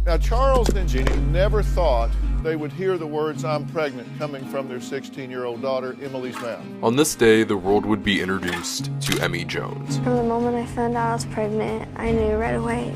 Now, Charles and Jeannie never thought they would hear the words "I'm pregnant" coming from their 16-year-old daughter, Emily's mouth. On this day, the world would be introduced to Emmy Jones. From the moment I found out I was pregnant, I knew right away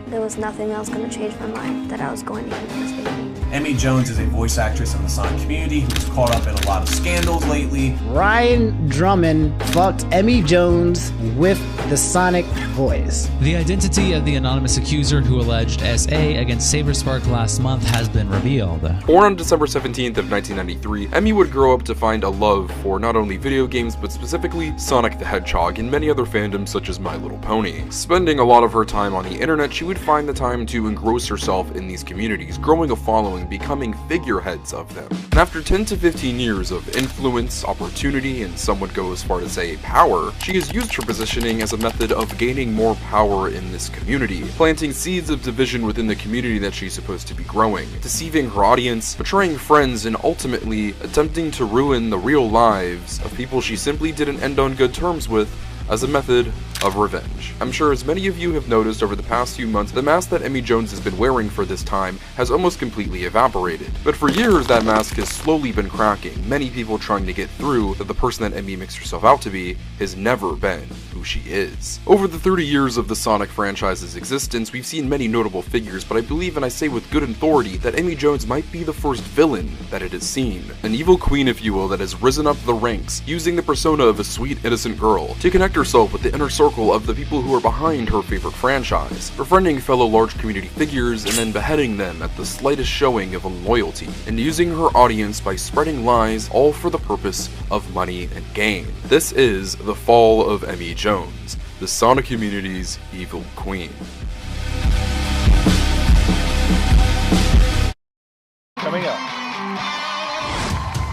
there was nothing else going to change my mind, that I was going to get this baby. Emmy Jones is a voice actress in the Sonic community who was caught up in a lot of scandals lately. Ryan Drummond fucked Emmy Jones with the Sonic voice. The identity of the anonymous accuser who alleged SA against Saberspark last month has been revealed. Born on December 17th of 1993, Emmy would grow up to find a love for not only video games, but specifically Sonic the Hedgehog and many other fandoms such as My Little Pony. Spending a lot of her time on the internet, she would find the time to engross herself in these communities, growing a following, becoming figureheads of them. And after 10 to 15 years of influence, opportunity, and some would go as far to say power, she is used her positioning as a method of gaining more power in this community, planting seeds of division within the community that she's supposed to be growing, deceiving her audience, betraying friends, and ultimately attempting to ruin the real lives of people she simply didn't end on good terms with as a method of revenge. I'm sure as many of you have noticed over the past few months, the mask that Emmy Jones has been wearing for this time has almost completely evaporated. But for years that mask has slowly been cracking, many people trying to get through that the person that Emmy makes herself out to be has never been who she is. Over the 30 years of the Sonic franchise's existence, we've seen many notable figures, but I believe, and I say with good authority, that Emmy Jones might be the first villain that it has seen. An evil queen, if you will, that has risen up the ranks, using the persona of a sweet, innocent girl to connect herself with the inner circle of the people who are behind her favorite franchise, befriending fellow large community figures and then beheading them at the slightest showing of unloyalty, and using her audience by spreading lies, all for the purpose of money and gain. This is the fall of Emmy Jones, the Sonic community's evil queen. Coming up.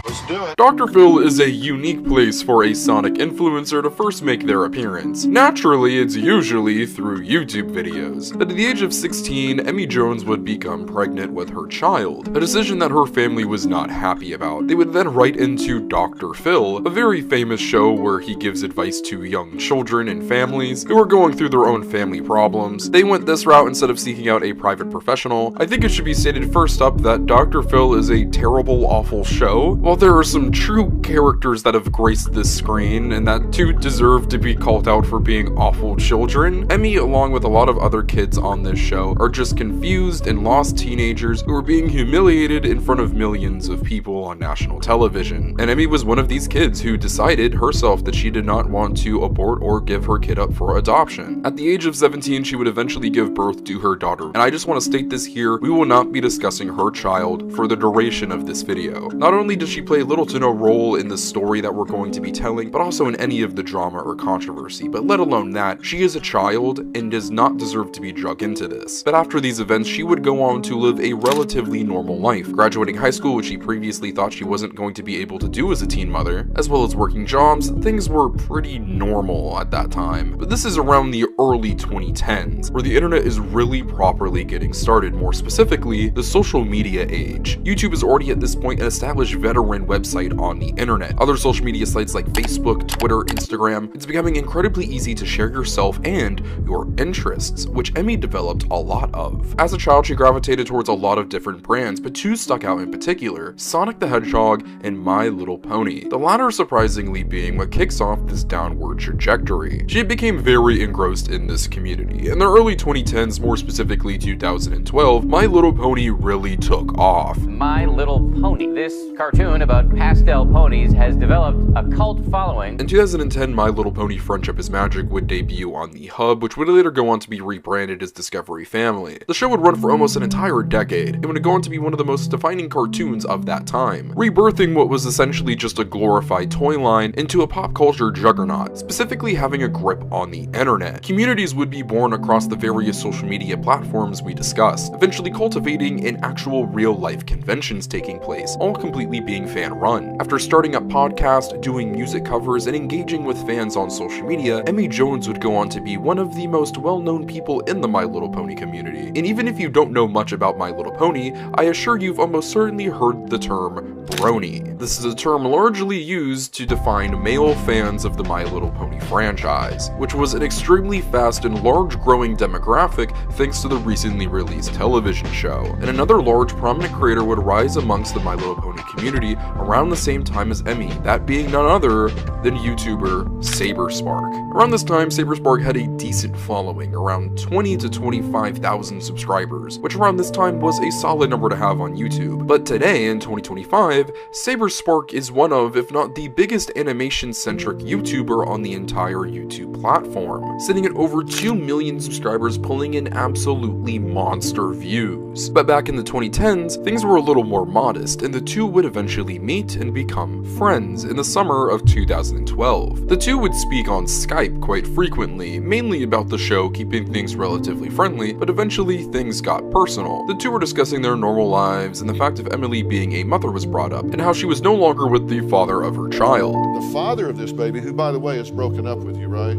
Let's do it. Dr. Phil is a unique place for a Sonic influencer to first make their appearance. Naturally, it's usually through YouTube videos. But at the age of 16, Emmy Jones would become pregnant with her child, a decision that her family was not happy about. They would then write into Dr. Phil, a very famous show where he gives advice to young children and families who are going through their own family problems. They went this route instead of seeking out a private professional. I think it should be stated first up that Dr. Phil is a terrible, awful show. While there are some true characters that have graced this screen, and that too deserve to be called out for being awful children, Emmy, along with a lot of other kids on this show, are just confused and lost teenagers who are being humiliated in front of millions of people on national television. And Emmy was one of these kids who decided herself that she did not want to abort or give her kid up for adoption. At the age of 17, she would eventually give birth to her daughter, and I just want to state this here, we will not be discussing her child for the duration of this video. Not only does she play little to no role in the story that we're going to be telling, but also in any of the drama or controversy, but let alone that, she is a child and does not deserve to be dragged into this. But after these events, she would go on to live a relatively normal life, graduating high school, which she previously thought she wasn't going to be able to do as a teen mother, as well as working jobs. Things were pretty normal at that time. But this is around the early 2010s, where the internet is really properly getting started, more specifically, the social media age. YouTube is already at this point an established veteran website on the internet. Other social media sites like Facebook, Twitter, Instagram, it's becoming incredibly easy to share yourself and your interests, which Emmy developed a lot of. As a child, she gravitated towards a lot of different brands, but two stuck out in particular: Sonic the Hedgehog and My Little Pony, the latter surprisingly being what kicks off this downward trajectory. She became very engrossed in this community. In the early 2010s, more specifically 2012, My Little Pony really took off. My Little Pony. This cartoon about pastel ponies has developed a cult following. In 2010, My Little Pony Friendship is Magic would debut on the Hub, which would later go on to be rebranded as Discovery Family. The show would run for almost an entire decade, and would go on to be one of the most defining cartoons of that time, rebirthing what was essentially just a glorified toy line into a pop culture juggernaut, specifically having a grip on the internet. Communities would be born across the various social media platforms we discussed, eventually cultivating in actual real-life conventions taking place, all completely being fan run. After starting a podcast, doing music covers, and engaging with fans on social media, Emmy Jones would go on to be one of the most well-known people in the My Little Pony community. And even if you don't know much about My Little Pony, I assure you've almost certainly heard the term brony. This is a term largely used to define male fans of the My Little Pony franchise, which was an extremely fast and large growing demographic thanks to the recently released television show. And another large prominent creator would rise amongst the My Little Pony community around the same time as Emmy, that being none other than YouTuber SaberSpark. Around this time, SaberSpark had a decent following, around 20 to 25,000 subscribers, which around this time was a solid number to have on YouTube. But today, in 2025, SaberSpark is one of, if not the biggest animation-centric YouTuber on the entire YouTube platform, sitting at over 2 million subscribers, pulling in absolutely monster views. But back in the 2010s, things were a little more modest, and the two would eventually meet and become friends in the summer of 2012. The two would speak on Skype quite frequently, mainly about the show, keeping things relatively friendly, but eventually things got personal. The two were discussing their normal lives, and the fact of Emily being a mother was brought up, and how she was no longer with the father of her child. The father of this baby, who by the way is broken up with you, right?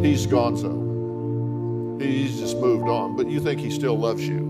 He's gonzo. He's just moved on, but you think he still loves you.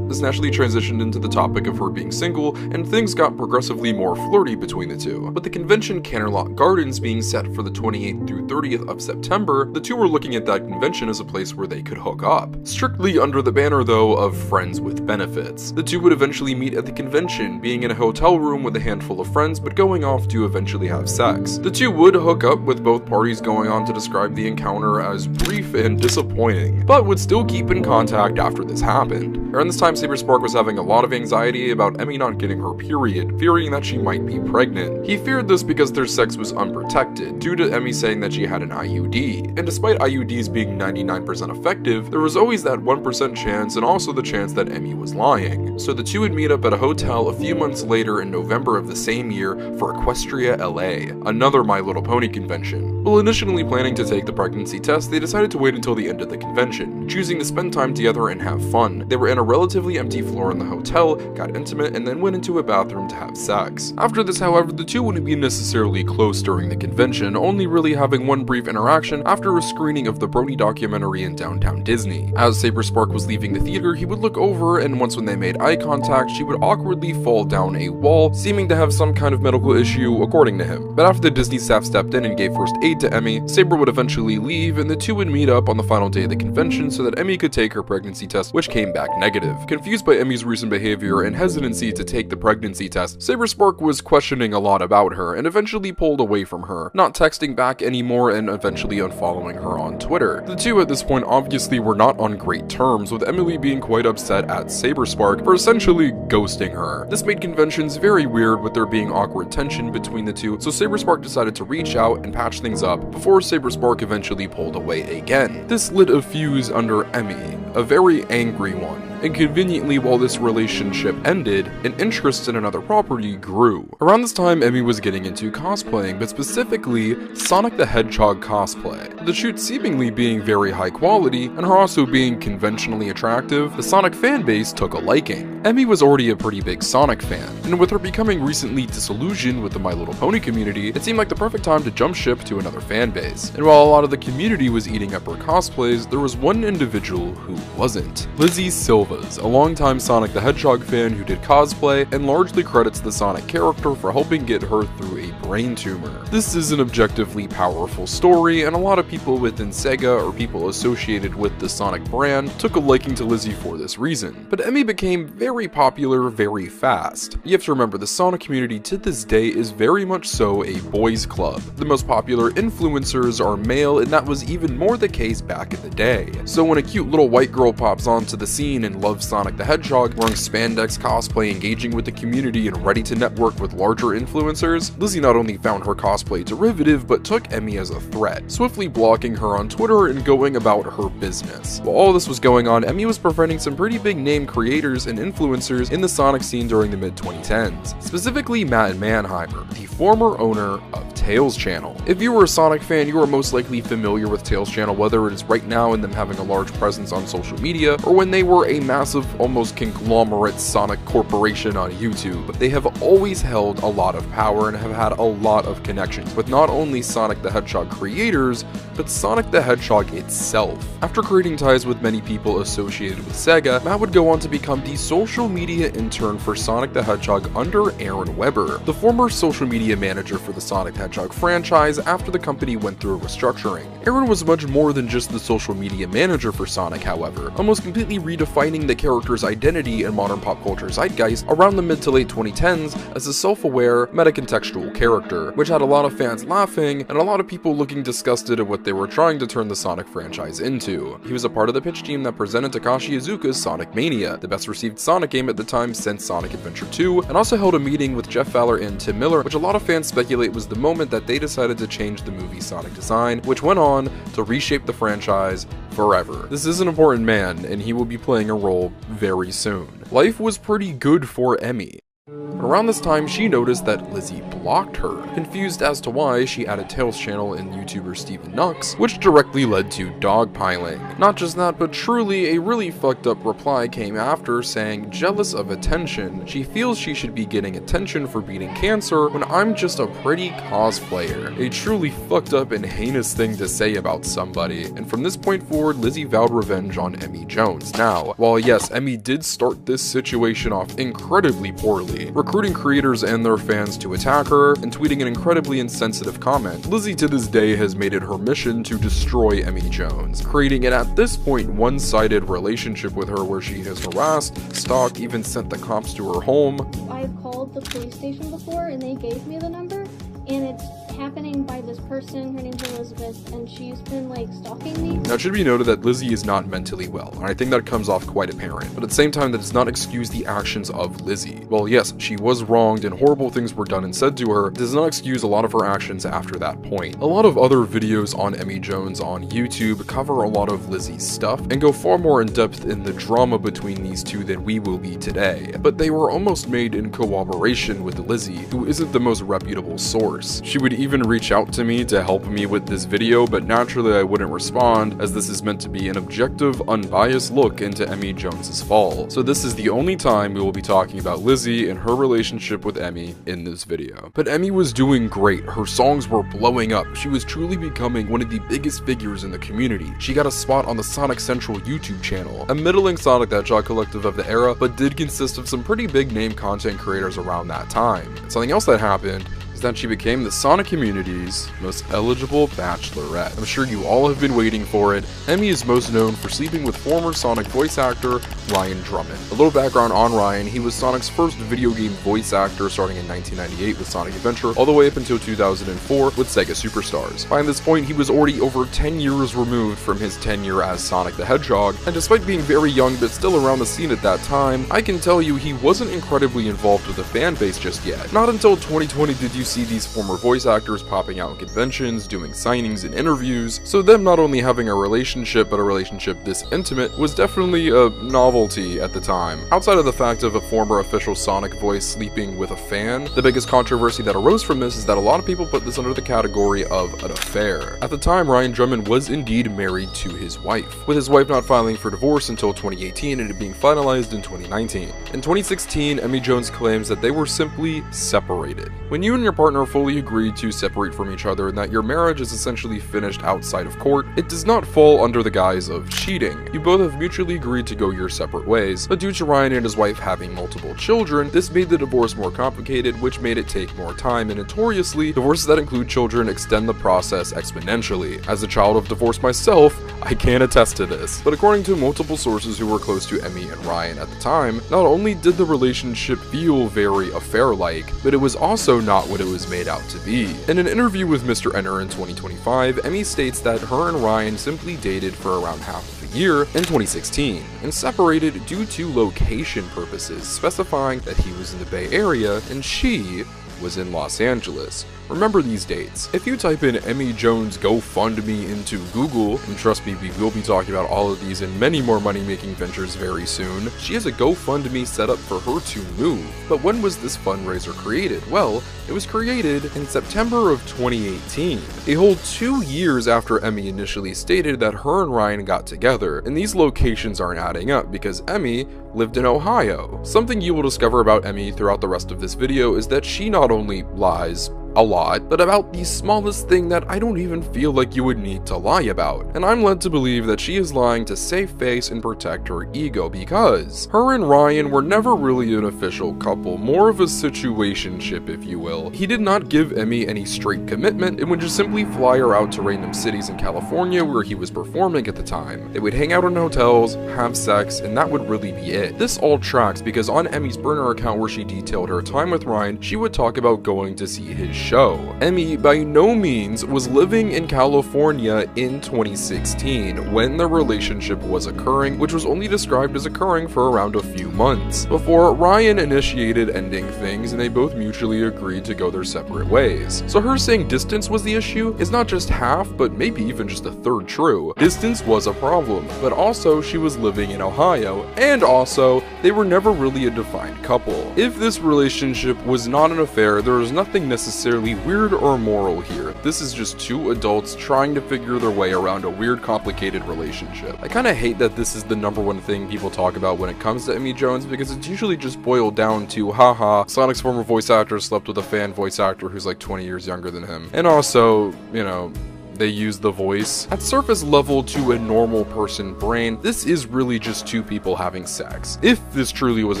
This naturally transitioned into the topic of her being single, and things got progressively more flirty between the two. With the convention Canterlot Gardens being set for the 28th through 30th of September, the two were looking at that convention as a place where they could hook up. Strictly under the banner, though, of friends with benefits. The two would eventually meet at the convention, being in a hotel room with a handful of friends, but going off to eventually have sex. The two would hook up, with both parties going on to describe the encounter as brief and disappointing, but would still keep in contact after this happened. Around this time, SaberSpark was having a lot of anxiety about Emmy not getting her period, fearing that she might be pregnant. He feared this because their sex was unprotected, due to Emmy saying that she had an IUD. And despite IUDs being 99% effective, there was always that 1% chance, and also the chance that Emmy was lying. So the two would meet up at a hotel a few months later in November of the same year for Equestria LA, another My Little Pony convention. While initially planning to take the pregnancy test, they decided to wait until the end of the convention, choosing to spend time together and have fun. They were in a relatively empty floor in the hotel, got intimate, and then went into a bathroom to have sex. After this, however, the two wouldn't be necessarily close during the convention, only really having one brief interaction after a screening of the Brony documentary in downtown Disney. As SaberSpark was leaving the theater, he would look over, and once when they made eye contact, she would awkwardly fall down a wall, seeming to have some kind of medical issue, according to him. But after the Disney staff stepped in and gave first aid to Emmy, Saber would eventually leave, and the two would meet up on the final day of the convention so that Emmy could take her pregnancy test, which came back negative. Confused by Emmy's recent behavior and hesitancy to take the pregnancy test, SaberSpark was questioning a lot about her and eventually pulled away from her, not texting back anymore and eventually unfollowing her on Twitter. The two at this point obviously were not on great terms, with Emily being quite upset at SaberSpark for essentially ghosting her. This made conventions very weird, with there being awkward tension between the two, so SaberSpark decided to reach out and patch things up before SaberSpark eventually pulled away again. This lit a fuse under Emmy, a very angry one. And conveniently, while this relationship ended, an interest in another property grew. Around this time, Emmy was getting into cosplaying, but specifically Sonic the Hedgehog cosplay. The shoot seemingly being very high quality, and her also being conventionally attractive, the Sonic fan base took a liking. Emmy was already a pretty big Sonic fan, and with her becoming recently disillusioned with the My Little Pony community, it seemed like the perfect time to jump ship to another fan base. And while a lot of the community was eating up her cosplays, there was one individual who wasn't. Lizzie Silva, a longtime Sonic the Hedgehog fan who did cosplay and largely credits the Sonic character for helping get her through a brain tumor. This is an objectively powerful story, and a lot of people within Sega or people associated with the Sonic brand took a liking to Lizzie for this reason. But Emmy became very popular very fast. You have to remember, the Sonic community to this day is very much so a boys club. The most popular influencers are male, and that was even more the case back in the day. So when a cute little white girl pops onto the scene and loves Sonic the Hedgehog, wearing spandex cosplay, engaging with the community, and ready to network with larger influencers, Lizzie not only found her cosplay derivative, but took Emmy as a threat, swiftly blocking her on Twitter and going about her business. While all this was going on, Emmy was befriending some pretty big name creators and influencers in the Sonic scene during the mid-2010s, specifically Matt Manheimer, the former owner of Tails Channel. If you were a Sonic fan, you are most likely familiar with Tails Channel, whether it is right now in them having a large presence on social media, or when they were a massive, almost conglomerate Sonic corporation on YouTube, they have always held a lot of power and have had a lot of connections with not only Sonic the Hedgehog creators, but Sonic the Hedgehog itself. After creating ties with many people associated with Sega, Matt would go on to become the social media intern for Sonic the Hedgehog under Aaron Webber, the former social media manager for the Sonic the Hedgehog franchise after the company went through a restructuring. Aaron was much more than just the social media manager for Sonic, however, almost completely redefining the character's identity in modern pop culture zeitgeist around the mid to late 2010s as a self-aware, meta-contextual character, which had a lot of fans laughing and a lot of people looking disgusted at what they were trying to turn the Sonic franchise into. He was a part of the pitch team that presented Takashi Iizuka's Sonic Mania, the best received Sonic game at the time since Sonic Adventure 2, and also held a meeting with Jeff Fowler and Tim Miller, which a lot of fans speculate was the moment that they decided to change the movie Sonic design, which went on to reshape the franchise forever. This is an important man, and he will be playing a role very soon. Life was pretty good for Emmy. Around this time, she noticed that Lizzie blocked her. Confused as to why, she added Tails' channel and YouTuber Steven Nux, which directly led to dogpiling. Not just that, but truly a really fucked up reply came after saying, jealous of attention, she feels she should be getting attention for beating cancer when I'm just a pretty cosplayer. A truly fucked up and heinous thing to say about somebody, and from this point forward, Lizzie vowed revenge on Emmy Jones. Now, while yes, Emmy did start this situation off incredibly poorly, recruiting creators and their fans to attack her, and tweeting an incredibly insensitive comment, Lizzie to this day has made it her mission to destroy Emmy Jones, creating an at this point one-sided relationship with her where she has harassed, stalked, even sent the cops to her home. I've called the police station before and they gave me the number, and it's happening by this person. Her name's Elizabeth, and she's been like stalking me. Now it should be noted that Lizzie is not mentally well, and I think that comes off quite apparent, but at the same time that does not excuse the actions of Lizzie. Well, yes, she was wronged and horrible things were done and said to her, it does not excuse a lot of her actions after that point. A lot of other videos on Emmy Jones on YouTube cover a lot of Lizzie's stuff and go far more in depth in the drama between these two than we will be today, but they were almost made in cooperation with Lizzie, who isn't the most reputable source. She would even reach out to me to help me with this video, but naturally I wouldn't respond, as this is meant to be an objective, unbiased look into Emmy Jones's fall. So this is the only time we will be talking about Lizzie and her relationship with Emmy in this video. But Emmy was doing great, her songs were blowing up, she was truly becoming one of the biggest figures in the community. She got a spot on the Sonic Central YouTube channel, a middling Sonic the Hedgehog collective of the era, but did consist of some pretty big name content creators around that time. And something else that happened is that she became the Sonic community's most eligible bachelorette. I'm sure you all have been waiting for it. Emmy is most known for sleeping with former Sonic voice actor Ryan Drummond. A little background on Ryan, he was Sonic's first video game voice actor starting in 1998 with Sonic Adventure all the way up until 2004 with Sega Superstars. By this point, he was already over 10 years removed from his tenure as Sonic the Hedgehog, and despite being very young but still around the scene at that time, I can tell you he wasn't incredibly involved with the fan base just yet. Not until 2020 did you see these former voice actors popping out in conventions, doing signings and interviews, so them not only having a relationship, but a relationship this intimate was definitely a novelty at the time. Outside of the fact of a former official Sonic voice sleeping with a fan, the biggest controversy that arose from this is that a lot of people put this under the category of an affair. At the time, Ryan Drummond was indeed married to his wife, with his wife not filing for divorce until 2018 and it being finalized in 2019. In 2016, Emmy Jones claims that they were simply separated. When you and your partner fully agree to separate from each other and that your marriage is essentially finished outside of court, it does not fall under the guise of cheating. You both have mutually agreed to go your separate ways, but due to Ryan and his wife having multiple children, this made the divorce more complicated, which made it take more time, and notoriously, divorces that include children extend the process exponentially. As a child of divorce myself, I can attest to this. But according to multiple sources who were close to Emmy and Ryan at the time, not only did the relationship feel very affair-like, but it was also not what it was made out to be. In an interview with Mr. Enter in 2025, Emmy states that her and Ryan simply dated for around half of a year in 2016, and separated due to location purposes, specifying that he was in the Bay Area and she was in Los Angeles. Remember these dates. If you type in Emmy Jones GoFundMe into Google, and trust me, we will be talking about all of these and many more money-making ventures very soon, she has a GoFundMe set up for her to move. But when was this fundraiser created? Well, it was created in September of 2018, a whole 2 years after Emmy initially stated that her and Ryan got together, and these locations aren't adding up because Emmy lived in Ohio. Something you will discover about Emmy throughout the rest of this video is that she not only lies a lot, but about the smallest thing that I don't even feel like you would need to lie about. And I'm led to believe that she is lying to save face and protect her ego because her and Ryan were never really an official couple, more of a situationship if you will. He did not give Emmy any straight commitment and would just simply fly her out to random cities in California where he was performing at the time. They would hang out in hotels, have sex, and that would really be it. This all tracks because on Emmy's burner account where she detailed her time with Ryan, she would talk about going to see his show. Emmy by no means was living in California in 2016 when the relationship was occurring, which was only described as occurring for around a few months, before Ryan initiated ending things and they both mutually agreed to go their separate ways. So her saying distance was the issue is not just half, but maybe even just a third true. Distance was a problem, but also she was living in Ohio, and also they were never really a defined couple. If this relationship was not an affair, there was nothing necessarily weird or moral here. This is just two adults trying to figure their way around a weird, complicated relationship. I kinda hate that this is the #1 thing people talk about when it comes to Emmy Jones because it's usually just boiled down to, haha, Sonic's former voice actor slept with a fan voice actor who's like 20 years younger than him. And also, you know, they use the voice. At surface level to a normal person brain, this is really just two people having sex. If this truly was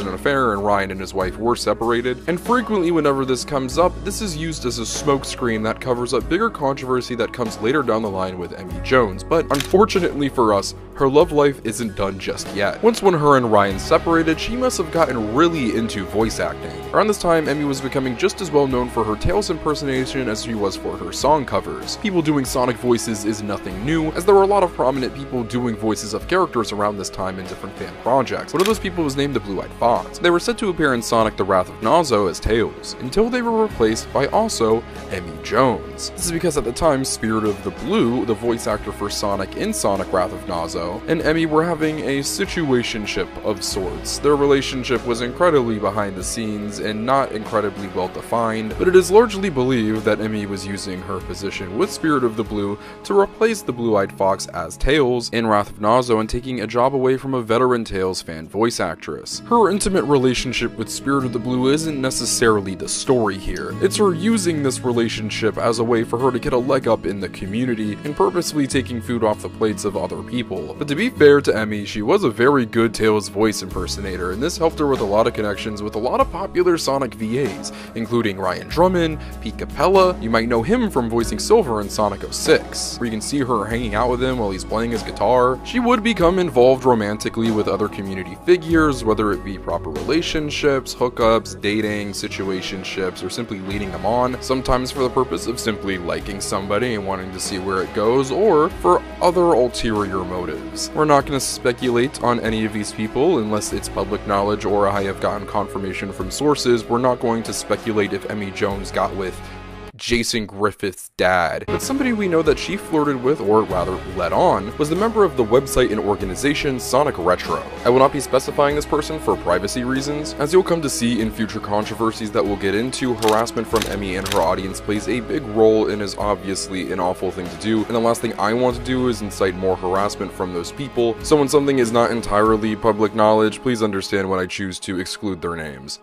an affair and Ryan and his wife were separated, and frequently whenever this comes up, this is used as a smokescreen that covers up bigger controversy that comes later down the line with Emmy Jones. But unfortunately for us, her love life isn't done just yet. Once when her and Ryan separated, she must have gotten really into voice acting. Around this time, Emmy was becoming just as well known for her Tails impersonation as she was for her song covers. People doing Sonic voices is nothing new, as there were a lot of prominent people doing voices of characters around this time in different fan projects. One of those people was named the Blue-Eyed Fox. They were set to appear in Sonic the Wrath of Nazo as Tails, until they were replaced by also Emmy Jones. This is because at the time, Spirit of the Blue, the voice actor for Sonic in Sonic Wrath of Nazo, and Emmy were having a situationship of sorts. Their relationship was incredibly behind the scenes and not incredibly well defined, but it is largely believed that Emmy was using her position with Spirit of the Blue to replace the Blue-Eyed Fox as Tails in Wrath of Nazo and taking a job away from a veteran Tails fan voice actress. Her intimate relationship with Spirit of the Blue isn't necessarily the story here. It's her using this relationship as a way for her to get a leg up in the community and purposefully taking food off the plates of other people. But to be fair to Emmy, she was a very good Tails voice impersonator, and this helped her with a lot of connections with a lot of popular Sonic VAs, including Ryan Drummond, Pete Capella. You might know him from voicing Silver in Sonic 06, where you can see her hanging out with him while he's playing his guitar. She would become involved romantically with other community figures, whether it be proper relationships, hookups, dating, situationships, or simply leading them on, sometimes for the purpose of simply liking somebody and wanting to see where it goes, or for other ulterior motives. We're not going to speculate on any of these people unless it's public knowledge or I have gotten confirmation from sources. We're not going to speculate if Emmy Jones got with Jason Griffith's dad, but somebody we know that she flirted with, or rather led on, was the member of the website and organization Sonic Retro. I will not be specifying this person for privacy reasons. As you'll come to see in future controversies that we'll get into, harassment from Emmy and her audience plays a big role and is obviously an awful thing to do, and the last thing I want to do is incite more harassment from those people. So when something is not entirely public knowledge, please understand when I choose to exclude their names.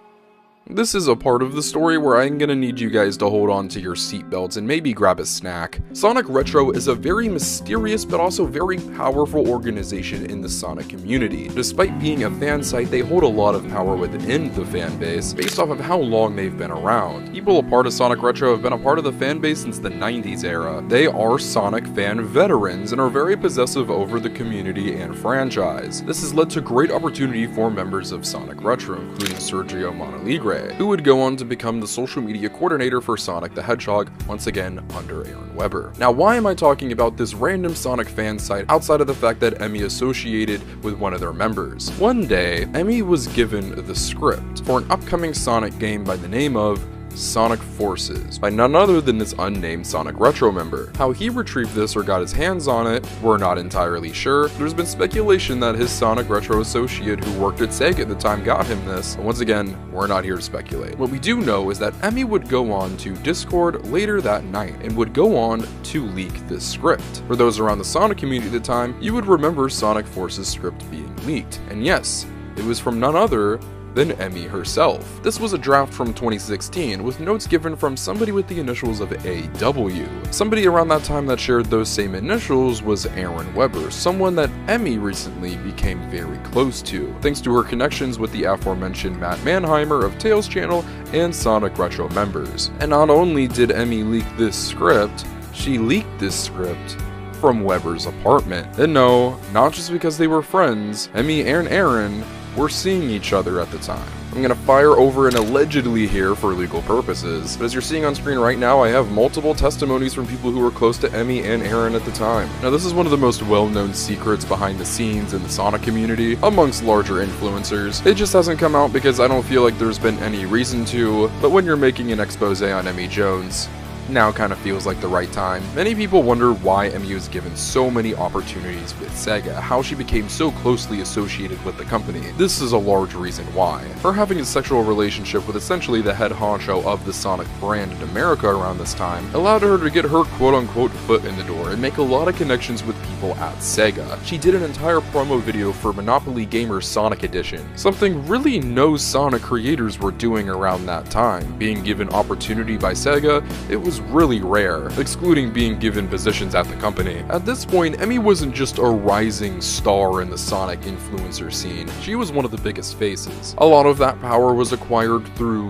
This is a part of the story where I'm gonna need you guys to hold on to your seatbelts and maybe grab a snack. Sonic Retro is a very mysterious but also very powerful organization in the Sonic community. Despite being a fan site, they hold a lot of power within the fan base based off of how long they've been around. People a part of Sonic Retro have been a part of the fan base since the 90s era. They are Sonic fan veterans and are very possessive over the community and franchise. This has led to great opportunity for members of Sonic Retro, including Sergio Monaligre, who would go on to become the social media coordinator for Sonic the Hedgehog, once again under Aaron Weber. Now, why am I talking about this random Sonic fan site outside of the fact that Emmy associated with one of their members? One day, Emmy was given the script for an upcoming Sonic game by the name of Sonic Forces by none other than this unnamed Sonic Retro member. How he retrieved this or got his hands on it, we're not entirely sure. There's been speculation that his Sonic Retro associate who worked at Sega at the time got him this, but once again, we're not here to speculate. What we do know is that Emmy would go on to Discord later that night and would go on to leak this script. For those around the Sonic community at the time, you would remember Sonic Forces script being leaked. And yes, it was from none other than Emmy herself. This was a draft from 2016 with notes given from somebody with the initials of AW. Somebody around that time that shared those same initials was Aaron Weber, someone that Emmy recently became very close to, thanks to her connections with the aforementioned Matt Mannheimer of Tales Channel and Sonic Retro members. And not only did Emmy leak this script, she leaked this script from Weber's apartment. And no, not just because they were friends, Emmy and Aaron were seeing each other at the time. I'm gonna fire over an allegedly here for legal purposes, but as you're seeing on screen right now, I have multiple testimonies from people who were close to Emmy and Aaron at the time. Now this is one of the most well-known secrets behind the scenes in the Sonic community, amongst larger influencers. It just hasn't come out because I don't feel like there's been any reason to, but when you're making an expose on Emmy Jones, now kind of feels like the right time. Many people wonder why Emmy was given so many opportunities with Sega, how she became so closely associated with the company. This is a large reason why. Her having a sexual relationship with essentially the head honcho of the Sonic brand in America around this time allowed her to get her quote-unquote foot in the door and make a lot of connections with people at Sega. She did an entire promo video for Monopoly Gamer's Sonic Edition, something really no Sonic creators were doing around that time. Being given opportunity by Sega, it was really rare, excluding being given positions at the company. At this point, Emmy wasn't just a rising star in the Sonic influencer scene, she was one of the biggest faces. A lot of that power was acquired through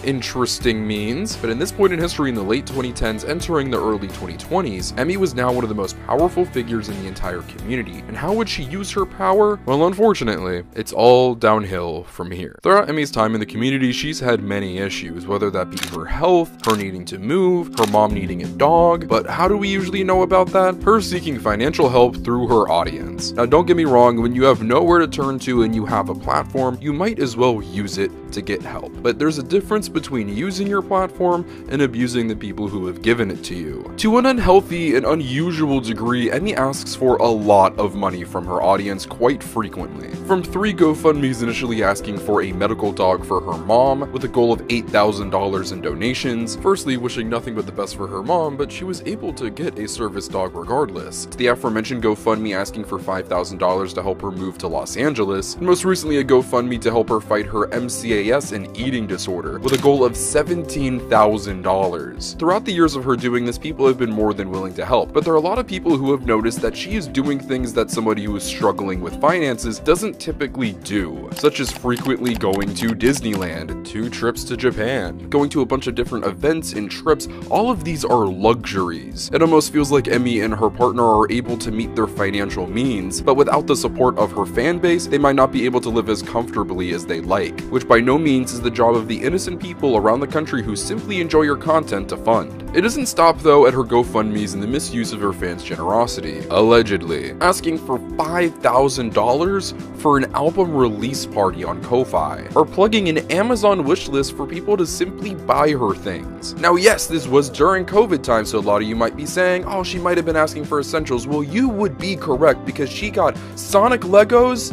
interesting means, but in this point in history in the late 2010s entering the early 2020s, Emmy was now one of the most powerful figures in the entire community. And how would she use her power? Well, unfortunately, it's all downhill from here. Throughout Emmy's time in the community, she's had many issues, whether that be her health, her needing to move, her mom needing a dog, but how do we usually know about that? Her seeking financial help through her audience. Now don't get me wrong, when you have nowhere to turn to and you have a platform, you might as well use it to get help. But there's a difference between using your platform and abusing the people who have given it to you. To an unhealthy and unusual degree, Emmy asks for a lot of money from her audience quite frequently. From 3 GoFundMes initially asking for a medical dog for her mom, with a goal of $8,000 in donations, firstly wishing nothing but the best for her mom, but she was able to get a service dog regardless, to the aforementioned GoFundMe asking for $5,000 to help her move to Los Angeles, and most recently a GoFundMe to help her fight her MCAS and eating disorder, with a goal of $17,000. Throughout the years of her doing this, people have been more than willing to help, but there are a lot of people who have noticed that she is doing things that somebody who is struggling with finances doesn't typically do, such as frequently going to Disneyland, 2 trips to Japan, going to a bunch of different events and trips. All of these are luxuries. It almost feels like Emmy and her partner are able to meet their financial means, but without the support of her fan base, they might not be able to live as comfortably as they like, which by no means is the job of the innocent people around the country who simply enjoy your content to fund. It doesn't stop though at her GoFundMes and the misuse of her fans' generosity, allegedly asking for $5,000 for an album release party on Ko-Fi, or plugging an Amazon wishlist for people to simply buy her things. Now yes, this was during COVID time, so a lot of you might be saying, oh, she might have been asking for essentials. Well, you would be correct, because she got Sonic Legos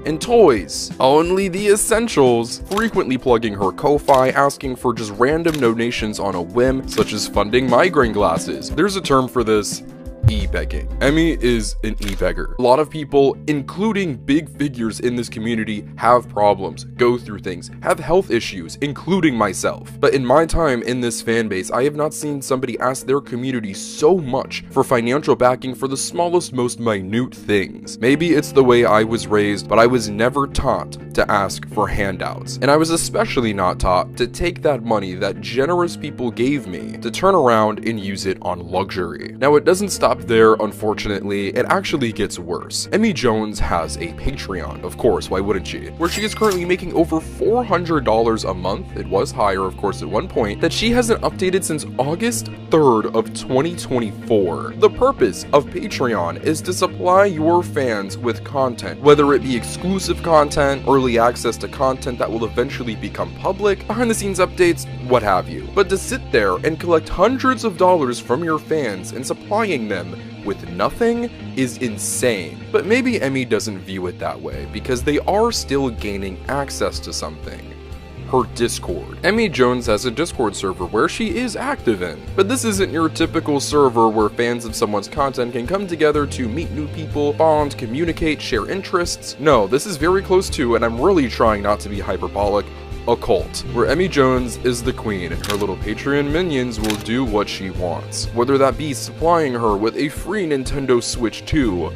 and toys. Only the essentials. Frequently plugging her Ko-Fi, asking for just random donations on a whim, such as funding migraine glasses. There's a term for this: e-begging. Emmy is an e-beggar. A lot of people, including big figures in this community, have problems, go through things, have health issues, including myself. But in my time in this fan base, I have not seen somebody ask their community so much for financial backing for the smallest, most minute things. Maybe it's the way I was raised, but I was never taught to ask for handouts. And I was especially not taught to take that money that generous people gave me to turn around and use it on luxury. Now, it doesn't stop stop there, unfortunately. It actually gets worse. Emmy Jones has a Patreon, of course, why wouldn't she? Where she is currently making over $400 a month. It was higher, of course, at one point, that she hasn't updated since August 3rd of 2024. The purpose of Patreon is to supply your fans with content, whether it be exclusive content, early access to content that will eventually become public, behind the scenes updates, what have you. But to sit there and collect hundreds of dollars from your fans and supplying them with nothing is insane. But maybe Emmy doesn't view it that way, because they are still gaining access to something. Her Discord. Emmy Jones has a Discord server where she is active in, but this isn't your typical server where fans of someone's content can come together to meet new people, bond, communicate, share interests. No, this is very close to, and I'm really trying not to be hyperbolic, a cult, where Emmy Jones is the queen and her little Patreon minions will do what she wants, whether that be supplying her with a free Nintendo Switch 2,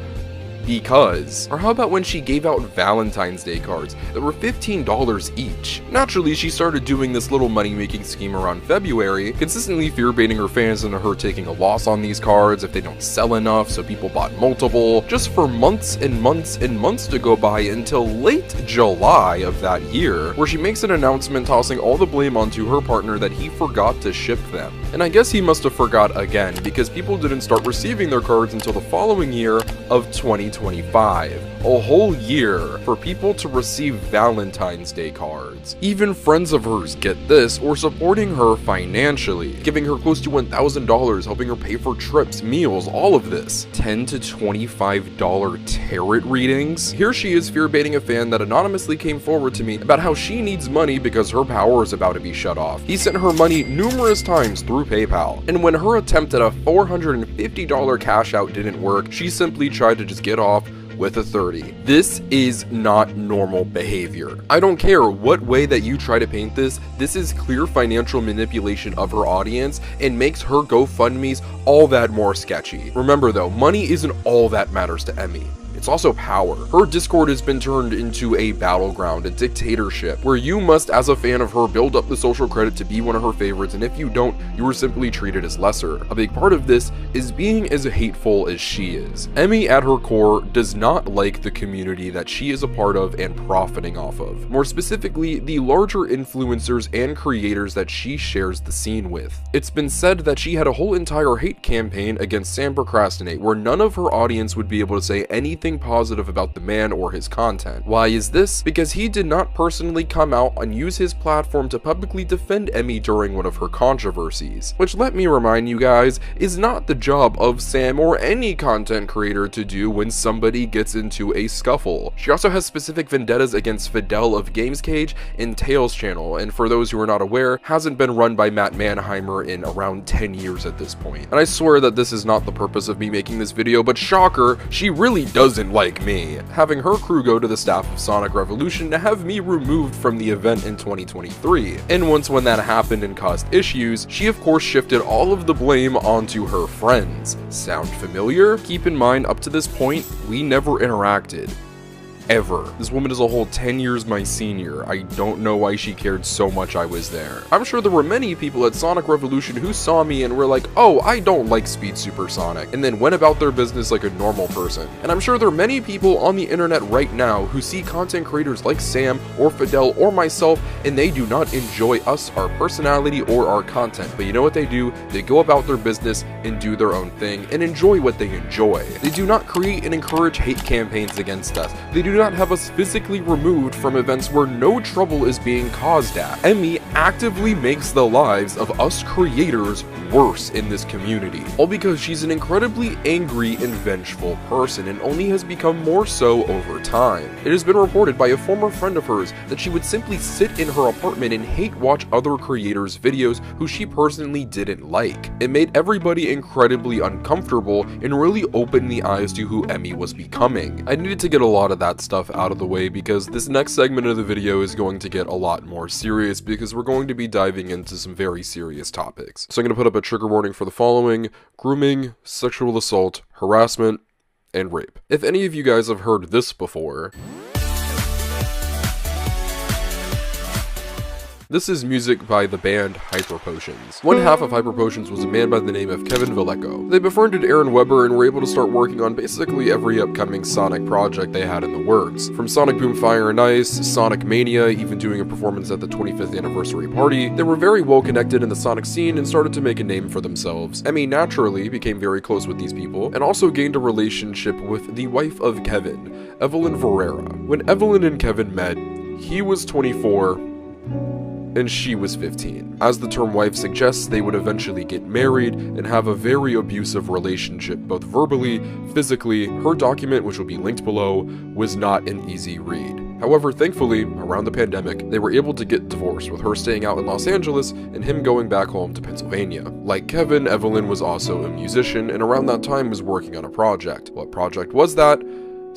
because. Or how about when she gave out Valentine's Day cards that were $15 each? Naturally, she started doing this little money-making scheme around February, consistently fear-baiting her fans into her taking a loss on these cards if they don't sell enough, so people bought multiple, just for months and months and months to go by until late July of that year, where she makes an announcement tossing all the blame onto her partner that he forgot to ship them. And I guess he must have forgot again, because people didn't start receiving their cards until the following year of 2025. A whole year for people to receive Valentine's Day cards. Even friends of hers, get this, were supporting her financially, giving her close to $1,000, helping her pay for trips, meals, all of this. $10 to $25 tarot readings? Here she is fear-baiting a fan that anonymously came forward to me about how she needs money because her power is about to be shut off. He sent her money numerous times through PayPal, and when her attempt at a $450 cash out didn't work, she simply tried to just get off with a 30. This is not normal behavior. I don't care what way that you try to paint this, this is clear financial manipulation of her audience and makes her GoFundMes all that more sketchy. Remember though, money isn't all that matters to Emmy. It's also power. Her Discord has been turned into a battleground, a dictatorship, where you must, as a fan of her, build up the social credit to be one of her favorites, and if you don't, you are simply treated as lesser. A big part of this is being as hateful as she is. Emmy, at her core, does not like the community that she is a part of and profiting off of. More specifically, the larger influencers and creators that she shares the scene with. It's been said that she had a whole entire hate campaign against Sam Procrastinate, where none of her audience would be able to say anything positive about the man or his content. Why is this? Because he did not personally come out and use his platform to publicly defend Emmy during one of her controversies, which, let me remind you guys, is not the job of Sam or any content creator to do when somebody gets into a scuffle. She also has specific vendettas against Fidel of GamesCage and Tails channel, and for those who are not aware, hasn't been run by Matt Manheimer in around 10 years at this point. And I swear that this is not the purpose of me making this video, but shocker, she really doesn't like me, having her crew go to the staff of Sonic Revolution to have me removed from the event in 2023. And once when that happened and caused issues, she of course shifted all of the blame onto her friends. Sound familiar? Keep in mind, up to this point, we never interacted. Ever. This woman is a whole 10 years my senior. I don't know why she cared so much I was there. I'm sure there were many people at Sonic Revolution who saw me and were like, oh, I don't like SpeedSuperSonic, and then went about their business like a normal person. And I'm sure there are many people on the internet right now who see content creators like Sam or Fidel or myself, and they do not enjoy us, our personality, or our content. But you know what they do? They go about their business and do their own thing and enjoy what they enjoy. They do not create and encourage hate campaigns against us. They do not have us physically removed from events where no trouble is being caused at. Emmy actively makes the lives of us creators worse in this community, all because she's an incredibly angry and vengeful person, and only has become more so over time. It has been reported by a former friend of hers that she would simply sit in her apartment and hate watch other creators' videos who she personally didn't like. It made everybody incredibly uncomfortable and really opened the eyes to who Emmy was becoming. I needed to get a lot of that stuff out of the way because this next segment of the video is going to get a lot more serious, because we're going to be diving into some very serious topics. So I'm going to put up a trigger warning for the following: grooming, sexual assault, harassment, and rape. If any of you guys have heard this before, This is music by the band Hyper Potions. One half of Hyper Potions was a man by the name of Kevin Vallejo. They befriended Aaron Weber and were able to start working on basically every upcoming Sonic project they had in the works. From Sonic Boom Fire and Ice, Sonic Mania, even doing a performance at the 25th anniversary party, they were very well connected in the Sonic scene and started to make a name for themselves. Emmy naturally became very close with these people, and also gained a relationship with the wife of Kevin, Evelyn Ferreira. When Evelyn and Kevin met, he was 24, and she was 15. As the term wife suggests, they would eventually get married and have a very abusive relationship, both verbally, physically. Her document, which will be linked below, was not an easy read. However, thankfully, around the pandemic, they were able to get divorced, with her staying out in Los Angeles and him going back home to Pennsylvania. Like Kevin, Evelyn was also a musician, and around that time was working on a project. What project was that?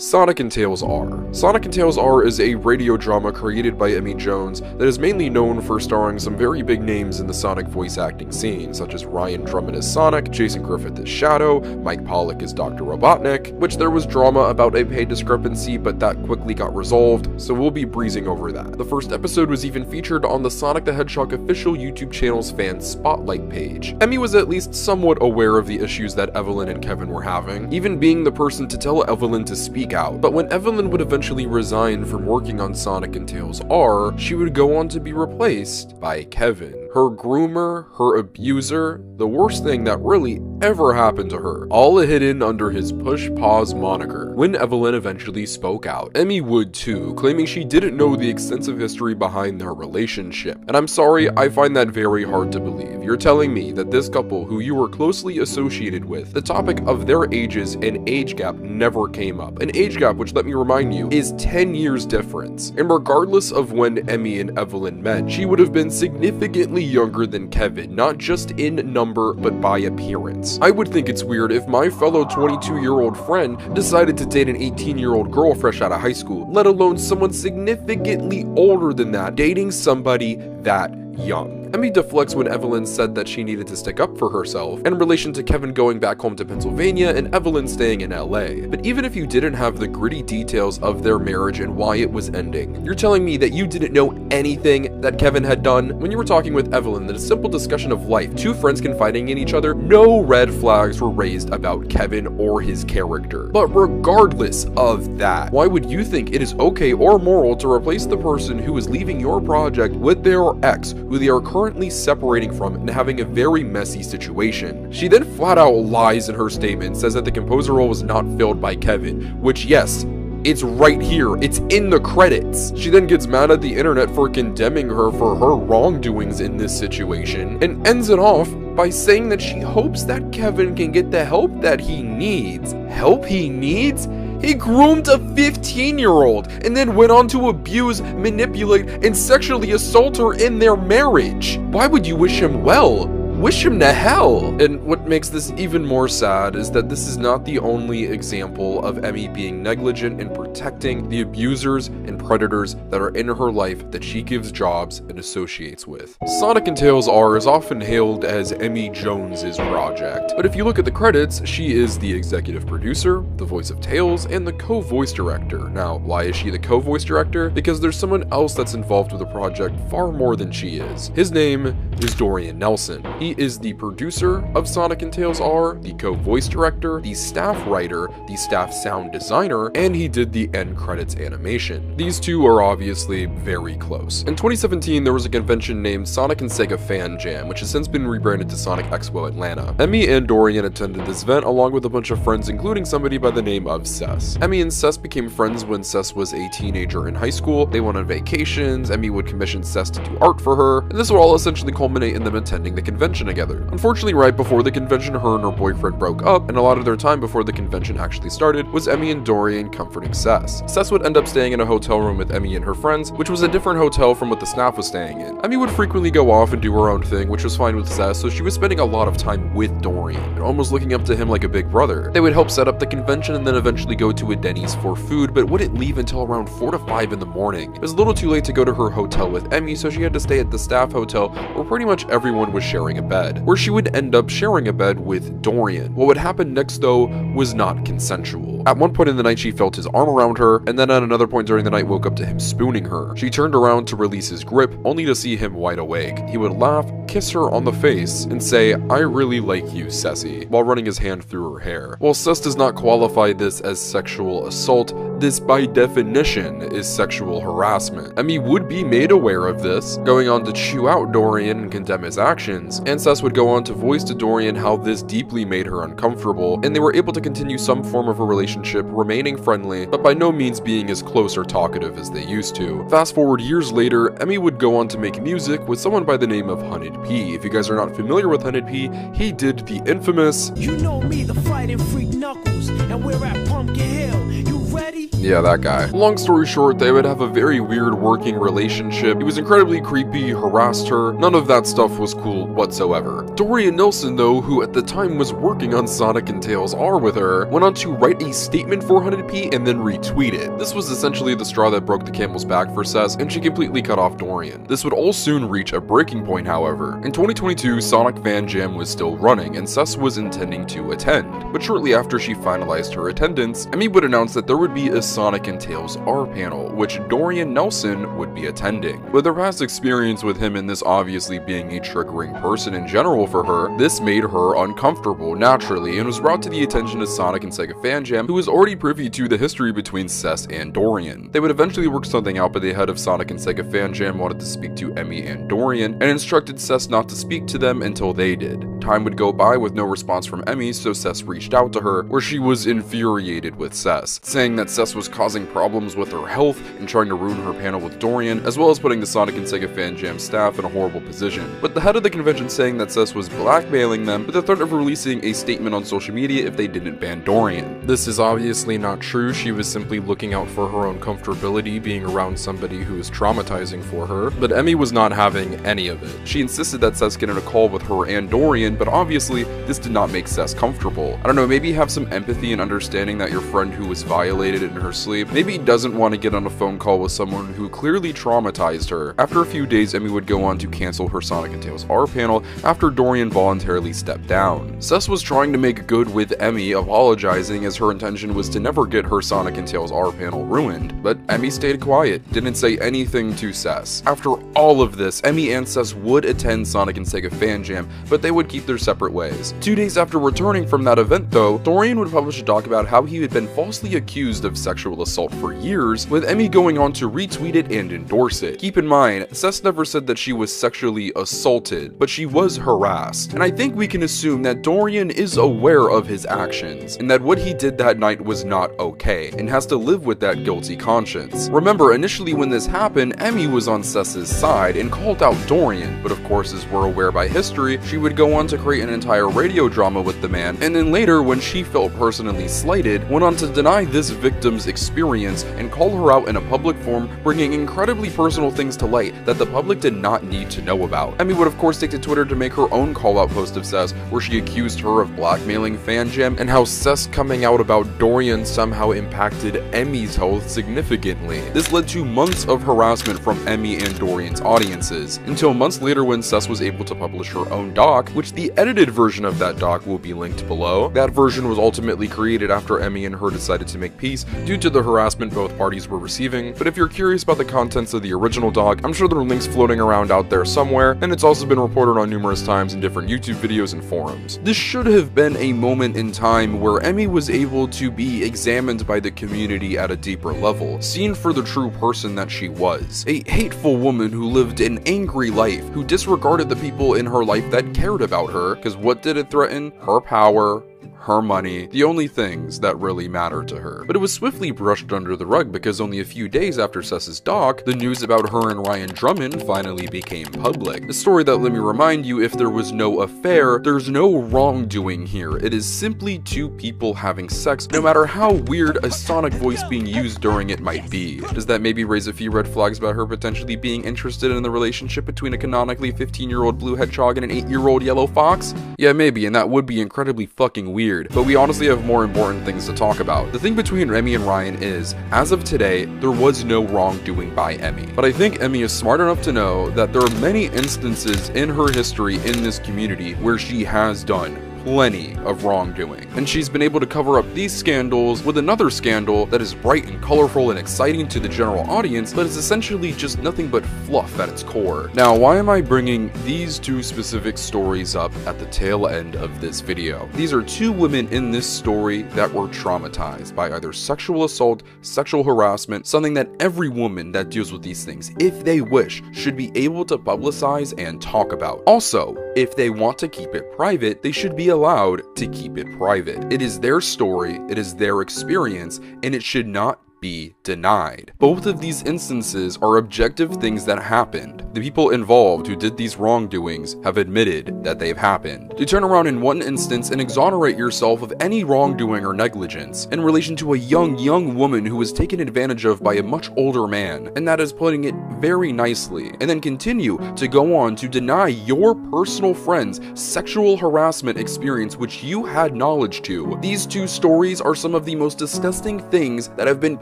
Sonic and Tails R. Sonic and Tails R is a radio drama created by Emmy Jones that is mainly known for starring some very big names in the Sonic voice acting scene, such as Ryan Drummond as Sonic, Jason Griffith as Shadow, Mike Pollock as Dr. Robotnik, which there was drama about a pay discrepancy, but that quickly got resolved, so we'll be breezing over that. The first episode was even featured on the Sonic the Hedgehog official YouTube channel's fan spotlight page. Emmy was at least somewhat aware of the issues that Evelyn and Kevin were having, even being the person to tell Evelyn to speak out. But when Evelyn would eventually resign from working on Sonic and Tails R, she would go on to be replaced by Kevin. Her groomer, her abuser, the worst thing that really ever happened to her, all hidden under his Push Pause moniker. When Evelyn eventually spoke out, Emmy would too, claiming she didn't know the extensive history behind their relationship. And I'm sorry, I find that very hard to believe. You're telling me that this couple, who you were closely associated with, the topic of their ages and age gap never came up. An age gap, which let me remind you, is 10 years difference. And regardless of when Emmy and Evelyn met, she would have been significantly younger than Kevin, not just in number, but by appearance. I would think it's weird if my fellow 22-year-old friend decided to date an 18-year-old girl fresh out of high school, let alone someone significantly older than that, dating somebody that young. Emmy deflects when Evelyn said that she needed to stick up for herself in relation to Kevin going back home to Pennsylvania and Evelyn staying in LA. But even if you didn't have the gritty details of their marriage and why it was ending, you're telling me that you didn't know anything that Kevin had done? When you were talking with Evelyn, that a simple discussion of life, two friends confiding in each other, no red flags were raised about Kevin or his character. But regardless of that, why would you think it is okay or moral to replace the person who is leaving your project with their ex, who they are currently separating from and having a very messy situation? She then flat out lies in her statement, says that the composer role was not filled by Kevin, which yes, it's right here, it's in the credits. She then gets mad at the internet for condemning her for her wrongdoings in this situation, and ends it off by saying that she hopes that Kevin can get the help that he needs. Help he needs? He groomed a 15-year-old and then went on to abuse, manipulate, and sexually assault her in their marriage. Why would you wish him well? Wish him to hell. And what makes this even more sad is that this is not the only example of Emmy being negligent in protecting the abusers and predators that are in her life that she gives jobs and associates with. Sonic and Tails R is often hailed as Emmy Jones's project, but if you look at the credits, she is the executive producer, the voice of Tails, and the co-voice director. Now, why is she the co-voice director? Because there's someone else that's involved with the project far more than she is. His name is Dorian Nelson. He is the producer of Sonic and Tails R, the co-voice director, the staff writer, the staff sound designer, and he did the end credits animation. These two are obviously very close. In 2017, there was a convention named Sonic and Sega Fan Jam, which has since been rebranded to Sonic Expo Atlanta. Emmy and Dorian attended this event along with a bunch of friends, including somebody by the name of Cess. Emmy and Cess became friends when Cess was a teenager in high school. They went on vacations, Emmy would commission Cess to do art for her, and this would all essentially culminate in them attending the convention together. Unfortunately, right before the convention, her and her boyfriend broke up, and a lot of their time before the convention actually started was Emmy and Dorian comforting Cess. Cess would end up staying in a hotel room with Emmy and her friends, which was a different hotel from what the staff was staying in. Emmy would frequently go off and do her own thing, which was fine with Cess, so she was spending a lot of time with Dorian, and almost looking up to him like a big brother. They would help set up the convention and then eventually go to a Denny's for food, but wouldn't leave until around 4 to 5 in the morning. It was a little too late to go to her hotel with Emmy, so she had to stay at the staff hotel where pretty much everyone was sharing a bed, where she would end up sharing a bed with Dorian. What would happen next though was not consensual. uncomfortable. At one point in the night, she felt his arm around her, and then at another point during the night woke up to him spooning her. She turned around to release his grip, only to see him wide awake. He would laugh, kiss her on the face, and say, "I really like you, Ceci," while running his hand through her hair. While Cess does not qualify this as sexual assault, this by definition is sexual harassment. Emmy would be made aware of this, going on to chew out Dorian and condemn his actions, and Cess would go on to voice to Dorian how this deeply made her uncomfortable, and they were able to continue some form of a relationship, remaining friendly, but by no means being as close or talkative as they used to. Fast forward years later, Emmy would go on to make music with someone by the name of Hunted P. If you guys are not familiar with Hunted P, he did the infamous "You know me, the fighting freak Knuckles, and we're at Pumpkin Hill. You ready?" Yeah, that guy. Long story short, they would have a very weird working relationship. He was incredibly creepy, harassed her. None of that stuff was cool whatsoever. Dorian Nelson, though, who at the time was working on Sonic and Tails R with her, went on to write a statement for Hunted P and then retweet it. This was essentially the straw that broke the camel's back for Cess, and she completely cut off Dorian. This would all soon reach a breaking point, however. In 2022, Sonic Fan Jam was still running, and Cess was intending to attend. But shortly after she finalized her attendance, Emmy would announce that there would be a Sonic and Tails R panel, which Dorian Nelson would be attending. With her past experience with him and this obviously being a triggering person in general for her, this made her uncomfortable naturally and was brought to the attention of Sonic and Sega Fan Jam, who was already privy to the history between Cess and Dorian. They would eventually work something out, but the head of Sonic and Sega Fan Jam wanted to speak to Emmy and Dorian and instructed Cess not to speak to them until they did. Time would go by with no response from Emmy, so Cess reached out to her, where she was infuriated with Cess, saying that Cess was causing problems with her health and trying to ruin her panel with Dorian, as well as putting the Sonic and Sega Fan Jam staff in a horrible position. But the head of the convention saying that Cess was blackmailing them with the threat of releasing a statement on social media if they didn't ban Dorian. This is obviously not true. She was simply looking out for her own comfortability being around somebody who is traumatizing for her, but Emmy was not having any of it. She insisted that Cess get in a call with her and Dorian, but obviously this did not make Cess comfortable. I don't know, maybe have some empathy and understanding that your friend who was violated in her sleep maybe doesn't want to get on a phone call with someone who clearly traumatized her. After a few days, Emmy would go on to cancel her Sonic and Tails R panel after Dorian voluntarily stepped down. Cess was trying to make good with Emmy, apologizing as her intention was to never get her Sonic and Tails R panel ruined, but Emmy stayed quiet, didn't say anything to Cess. After all of this, Emmy and Cess would attend Sonic and Sega Fan Jam, but they would keep their separate ways. 2 days after returning from that event though, Dorian would publish a doc about how he had been falsely accused of sexual assault for years, with Emmy going on to retweet it and endorse it. Keep in mind, Cess never said that she was sexually assaulted, but she was harassed. And I think we can assume that Dorian is aware of his actions, and that what he did that night was not okay, and has to live with that guilty conscience. Remember, initially when this happened, Emmy was on Cess's side and called out Dorian, but of course, as we're aware by history, she would go on to create an entire radio drama with the man, and then later, when she felt personally slighted, went on to deny this victim's experience and call her out in a public forum, bringing incredibly personal things to light that the public did not need to know about. Emmy would of course take to Twitter to make her own call-out post of Cess, where she accused her of blackmailing Fan Jam, and how Cess coming out about Dorian somehow impacted Emmy's health significantly. This led to months of harassment from Emmy and Dorian's audiences, until months later when Cess was able to publish her own doc, which the edited version of that doc will be linked below. That version was ultimately created after Emmy and her decided to make peace due to the harassment both parties were receiving, but if you're curious about the contents of the original doc, I'm sure there are links floating around out there somewhere, and it's also been reported on numerous times in different YouTube videos and forums. This should have been a moment in time where Emmy was able to be examined by the community at a deeper level, seen for the true person that she was. A hateful woman who lived an angry life, who disregarded the people in her life that cared about her, because what did it threaten? Her power, her money, the only things that really matter to her. But it was swiftly brushed under the rug because only a few days after Cess's doc, the news about her and Ryan Drummond finally became public. A story that, let me remind you, if there was no affair, there's no wrongdoing here. It is simply two people having sex, no matter how weird a Sonic voice being used during it might be. Does that maybe raise a few red flags about her potentially being interested in the relationship between a canonically 15-year-old blue hedgehog and an 8-year-old yellow fox? Yeah, maybe, and that would be incredibly fucking weird. But we honestly have more important things to talk about. The thing between Emmy and Ryan is, as of today, there was no wrongdoing by Emmy. But I think Emmy is smart enough to know that there are many instances in her history in this community where she has done plenty of wrongdoing. And she's been able to cover up these scandals with another scandal that is bright and colorful and exciting to the general audience, but is essentially just nothing but fluff at its core. Now, why am I bringing these two specific stories up at the tail end of this video? These are two women in this story that were traumatized by either sexual assault, sexual harassment, something that every woman that deals with these things, if they wish, should be able to publicize and talk about. Also, if they want to keep it private, they should be allowed to keep it private. It is their story, it is their experience, and it should not be denied. Both of these instances are objective things that happened. The people involved who did these wrongdoings have admitted that they've happened. To turn around in one instance and exonerate yourself of any wrongdoing or negligence in relation to a young woman who was taken advantage of by a much older man, and that is putting it very nicely, and then continue to go on to deny your personal friend's sexual harassment experience which you had knowledge to. These two stories are some of the most disgusting things that have been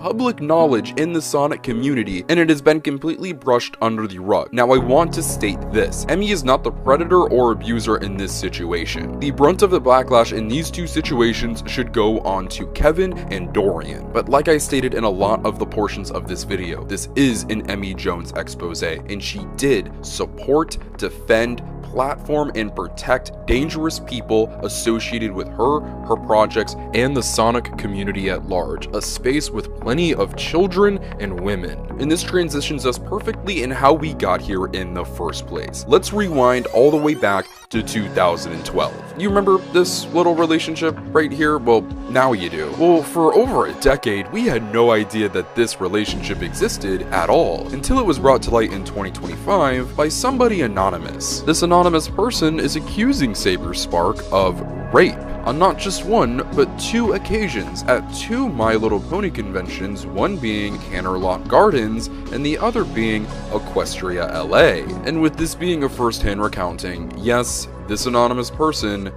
public knowledge in the Sonic community, and it has been completely brushed under the rug. Now, I want to state this. Emmy is not the predator or abuser in this situation. The brunt of the backlash in these two situations should go on to Kevin and Dorian. But like I stated in a lot of the portions of this video, this is an Emmy Jones expose, and she did support, defend, platform, and protect dangerous people associated with her projects, and the Sonic community at large, a space with plenty of children and women. And this transitions us perfectly in how we got here in the first place. Let's rewind all the way back to 2012. You remember this little relationship right here? Well, now you do. Well, for over a decade, we had no idea that this relationship existed at all, until it was brought to light in 2025 by somebody anonymous. This anonymous person is accusing SaberSpark of rape on not just one, but two occasions at two My Little Pony conventions, one being Canterlot Gardens and the other being Equestria LA. And with this being a first-hand recounting, yes, this anonymous person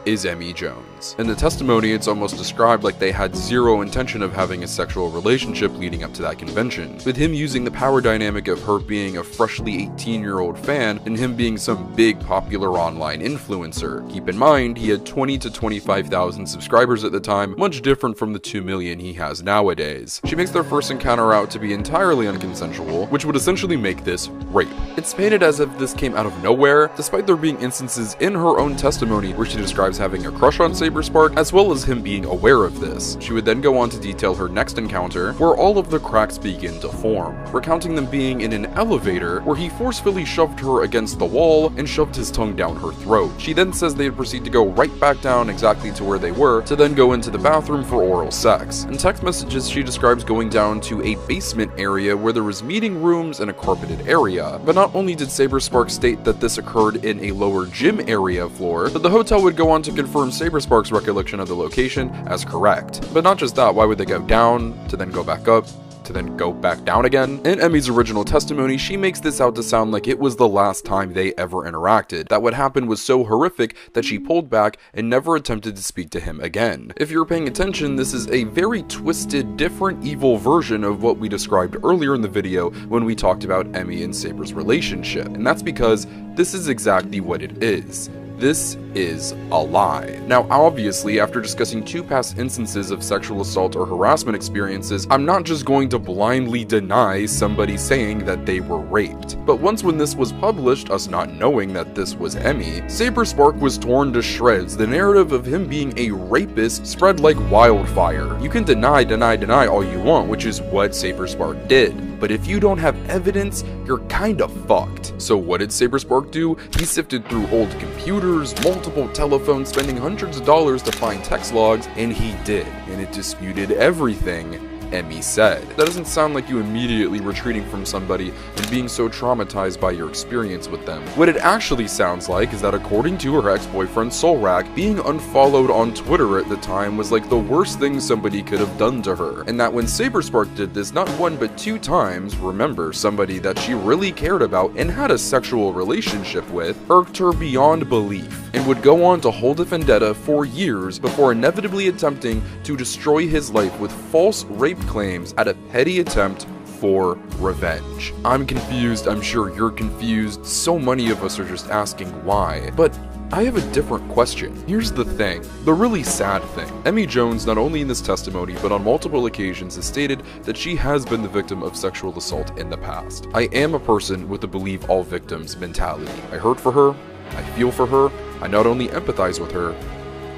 is Emmy Jones. In the testimony, it's almost described like they had zero intention of having a sexual relationship leading up to that convention, with him using the power dynamic of her being a freshly 18-year-old fan and him being some big popular online influencer. Keep in mind, he had 20 to 25,000 subscribers at the time, much different from the 2 million he has nowadays. She makes their first encounter out to be entirely unconsensual, which would essentially make this rape. It's painted as if this came out of nowhere, despite there being instances in her own testimony where she describes having a crush on SaberSpark, as well as him being aware of this. She would then go on to detail her next encounter, where all of the cracks begin to form, recounting them being in an elevator where he forcefully shoved her against the wall and shoved his tongue down her throat. She then says they would proceed to go right back down exactly to where they were, to then go into the bathroom for oral sex. In text messages, she describes going down to a basement area where there was meeting rooms and a carpeted area. But not only did SaberSpark state that this occurred in a lower gym area floor, but the hotel would go on to confirm SaberSpark's recollection of the location as correct. But not just that, why would they go down, to then go back up, to then go back down again? In Emmy's original testimony, she makes this out to sound like it was the last time they ever interacted, that what happened was so horrific that she pulled back and never attempted to speak to him again. If you're paying attention, this is a very twisted, different, evil version of what we described earlier in the video when we talked about Emmy and Saber's relationship, and that's because this is exactly what it is. This is a lie. Now, obviously, after discussing two past instances of sexual assault or harassment experiences, I'm not just going to blindly deny somebody saying that they were raped. But once when this was published, us not knowing that this was Emmy, SaberSpark was torn to shreds. The narrative of him being a rapist spread like wildfire. You can deny all you want, which is what SaberSpark did. But if you don't have evidence, you're kinda fucked. So what did SaberSpark do? He sifted through old computers, multiple telephones, spending hundreds of dollars to find text logs, and he did. And it disputed everything Emmy said. That doesn't sound like you immediately retreating from somebody and being so traumatized by your experience with them. What it actually sounds like is that according to her ex-boyfriend Solrak, being unfollowed on Twitter at the time was like the worst thing somebody could have done to her, and that when SaberSpark did this not one but two times, remember, somebody that she really cared about and had a sexual relationship with, irked her beyond belief, and would go on to hold a vendetta for years before inevitably attempting to destroy his life with false rape claims at a petty attempt for revenge. I'm confused, I'm sure you're confused, so many of us are just asking why. But I have a different question. Here's the thing, the really sad thing. Emmy Jones, not only in this testimony, but on multiple occasions, has stated that she has been the victim of sexual assault in the past. I am a person with a believe all victims mentality. I hurt for her, I feel for her, I not only empathize with her,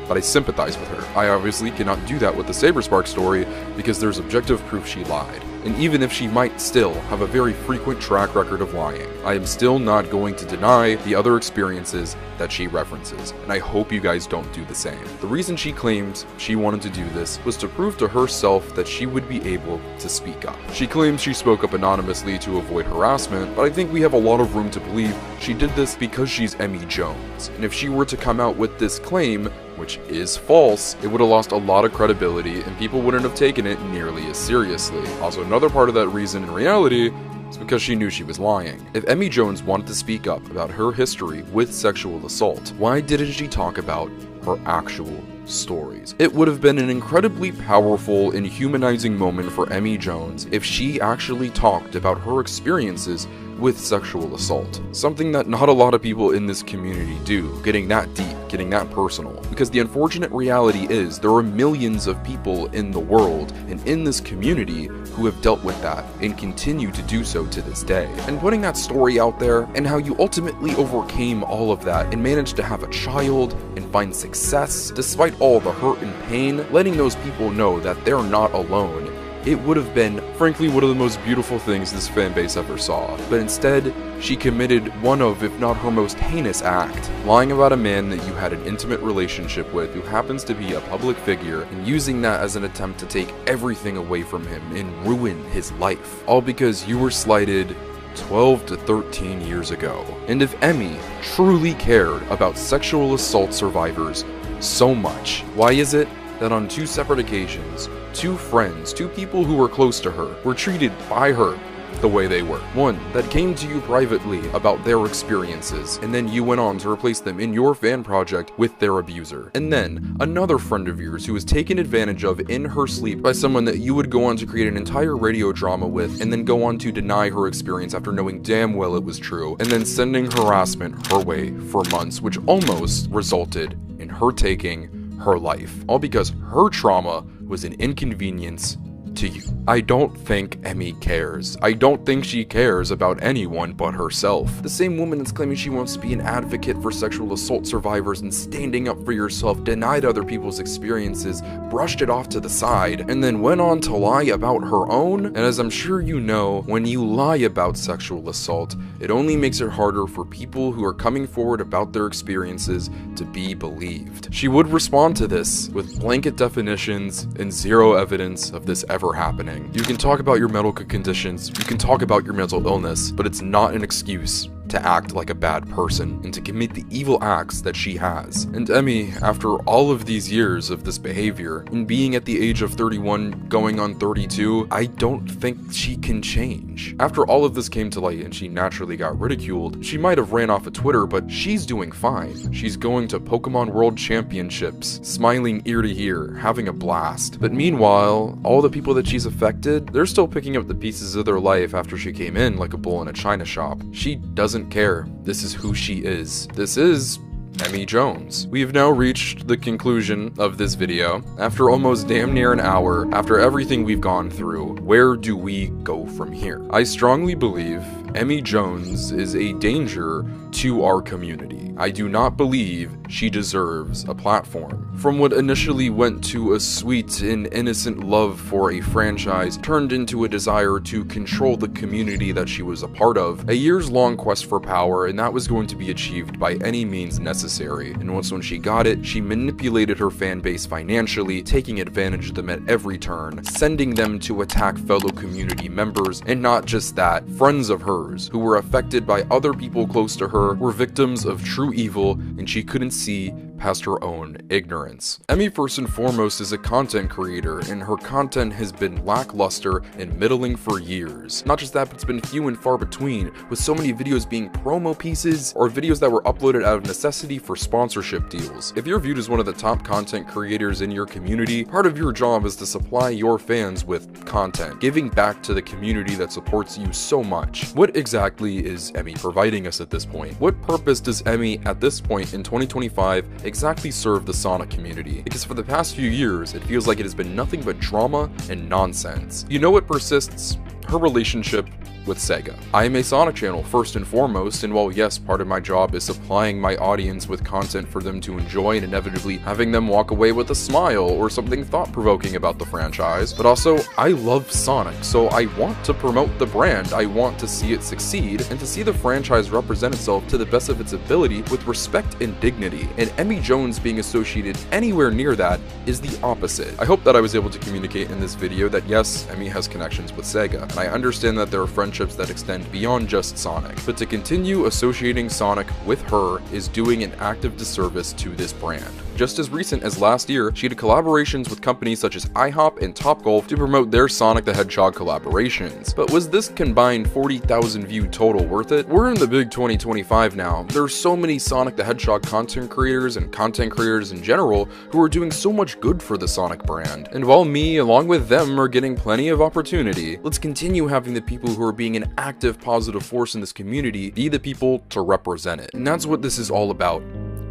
but I sympathize with her. I obviously cannot do that with the Saberspark story because there's objective proof she lied. And even if she might still have a very frequent track record of lying, I am still not going to deny the other experiences that she references, and I hope you guys don't do the same. The reason she claimed she wanted to do this was to prove to herself that she would be able to speak up. She claims she spoke up anonymously to avoid harassment, but I think we have a lot of room to believe she did this because she's Emmy Jones. And if she were to come out with this claim, which is false, it would have lost a lot of credibility and people wouldn't have taken it nearly as seriously. Also, another part of that reason in reality is because she knew she was lying. If Emmy Jones wanted to speak up about her history with sexual assault, why didn't she talk about her actual stories? It would have been an incredibly powerful and humanizing moment for Emmy Jones if she actually talked about her experiences with sexual assault. Something that not a lot of people in this community do, getting that deep, getting that personal. Because the unfortunate reality is there are millions of people in the world and in this community who have dealt with that and continue to do so to this day. And putting that story out there and how you ultimately overcame all of that and managed to have a child and find success despite all the hurt and pain, letting those people know that they're not alone, it would have been, frankly, one of the most beautiful things this fanbase ever saw. But instead, she committed one of, if not her most heinous act, lying about a man that you had an intimate relationship with who happens to be a public figure, and using that as an attempt to take everything away from him and ruin his life. All because you were slighted 12 to 13 years ago. And if Emmy truly cared about sexual assault survivors so much, why is it that on 2 separate occasions, 2 friends, 2 people who were close to her, were treated by her the way they were? One that came to you privately about their experiences, and then you went on to replace them in your fan project with their abuser. And then another friend of yours who was taken advantage of in her sleep by someone that you would go on to create an entire radio drama with, and then go on to deny her experience after knowing damn well it was true, and then sending harassment her way for months, which almost resulted in her taking her life, all because her trauma was an inconvenience to you. I don't think Emmy cares. I don't think she cares about anyone but herself. The same woman that's claiming she wants to be an advocate for sexual assault survivors and standing up for yourself, denied other people's experiences, brushed it off to the side, and then went on to lie about her own. And as I'm sure you know, when you lie about sexual assault, it only makes it harder for people who are coming forward about their experiences to be believed. She would respond to this with blanket definitions and zero evidence of this ever happening. You can talk about your medical conditions, you can talk about your mental illness, but it's not an excuse to act like a bad person and to commit the evil acts that she has. And Emmy, after all of these years of this behavior, and being at the age of 31 going on 32, I don't think she can change. After all of this came to light and she naturally got ridiculed, she might have ran off of Twitter, but she's doing fine. She's going to Pokemon World Championships, smiling ear to ear, having a blast. But meanwhile, all the people that she's affected, they're still picking up the pieces of their life after she came in like a bull in a china shop. She doesn't care. This is who she is. This is Emmy Jones. We have now reached the conclusion of this video. After almost damn near an hour, after everything we've gone through, where do we go from here? I strongly believe Emmy Jones is a danger to our community. I do not believe she deserves a platform. From what initially went to a sweet and innocent love for a franchise turned into a desire to control the community that she was a part of, a years-long quest for power, and that was going to be achieved by any means necessary. And once when she got it, she manipulated her fan base financially, taking advantage of them at every turn, sending them to attack fellow community members, and not just that, friends of hers who were affected by other people close to her were victims of true evil, and she couldn't see past her own ignorance. Emmy first and foremost is a content creator, and her content has been lackluster and middling for years. Not just that, but it's been few and far between, with so many videos being promo pieces or videos that were uploaded out of necessity for sponsorship deals. If you're viewed as one of the top content creators in your community, part of your job is to supply your fans with content, giving back to the community that supports you so much. What exactly is Emmy providing us at this point? What purpose does Emmy at this point in 2025 exactly serve the Sonic community? Because for the past few years, it feels like it has been nothing but drama and nonsense. You know what persists? Her relationship with Sega. I am a Sonic channel first and foremost, and while yes, part of my job is supplying my audience with content for them to enjoy and inevitably having them walk away with a smile or something thought-provoking about the franchise, but also I love Sonic, so I want to promote the brand, I want to see it succeed, and to see the franchise represent itself to the best of its ability with respect and dignity, and Emmy Jones being associated anywhere near that is the opposite. I hope that I was able to communicate in this video that yes, Emmy has connections with Sega, and I understand that there are friendships that extend beyond just Sonic, but to continue associating Sonic with her is doing an active disservice to this brand. Just as recent as last year, she did collaborations with companies such as IHOP and Topgolf to promote their Sonic the Hedgehog collaborations. But was this combined 40,000 view total worth it? We're in the big 2025 now. There are so many Sonic the Hedgehog content creators and content creators in general who are doing so much good for the Sonic brand. And while me, along with them, are getting plenty of opportunity, let's continue having the people who are being an active positive force in this community be the people to represent it. And that's what this is all about.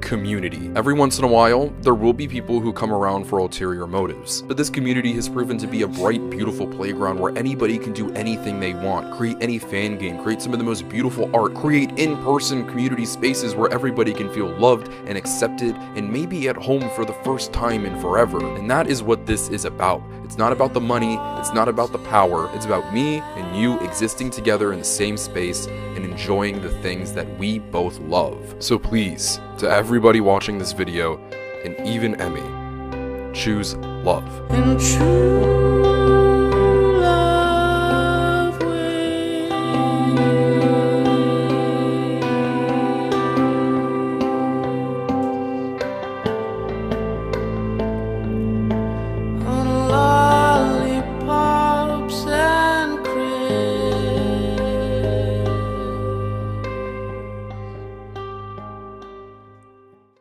Community. Every once in a while, there will be people who come around for ulterior motives, but this community has proven to be a bright, beautiful playground where anybody can do anything they want, create any fan game, create some of the most beautiful art, create in-person community spaces where everybody can feel loved and accepted and maybe at home for the first time in forever. And that is what this is about. It's not about the money, it's not about the power, it's about me and you existing together in the same space and enjoying the things that we both love. So please, to everybody watching this video, and even Emmy, choose love.